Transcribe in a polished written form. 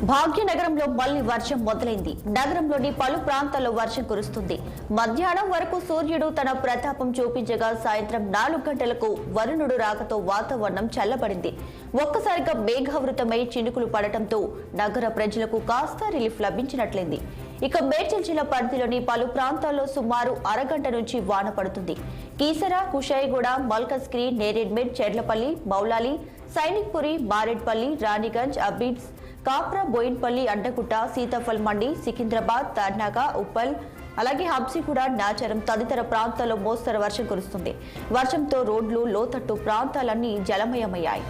భాగ్యనగరంలో మళ్లీ వర్షం మొదలైంది. నగరంలోని పలు ప్రాంతాల్లో వర్షం కురుస్తుంది. మధ్యాహ్నం వరకు సూర్యుడు తన ప్రతాపం చూపించగా సాయంత్రం 4 గంటలకు వరుణుడు రాకతో వాతావరణం చల్లబడింది. ఒక్కసారిగా మేఘావృతమై చినుకులు పడటంతో నగర ప్రజలకు కాస్త రిలీఫ్ లభించినట్లయింది. ఇక మేడ్చల్ జిల్లా పరిధిలోని పలు ప్రాంతాల్లో సుమారు అరగంట నుంచి వాన పడుతుంది. కీసర, కుషాయిగూడ, మల్కజ్గిరి, నేరేడ్మెట్, చెర్లపల్లి, మౌలాలి, సైనిక్పురి, మారేడ్పల్లి, రాణిగంజ్, అబీడ్స్, కాప్రా, బోయిన్పల్లి, అడ్డగుట్ట, సీతాఫల్ మండి, సికింద్రాబాద్, తార్నాక, ఉప్పల్, అలాగే హబ్సిగూడ, నాచారం తదితర ప్రాంతాల్లో మోస్తరు వర్షం కురుస్తుంది. వర్షంతో రోడ్లు, లోతట్టు ప్రాంతాలన్నీ జలమయమయ్యాయి.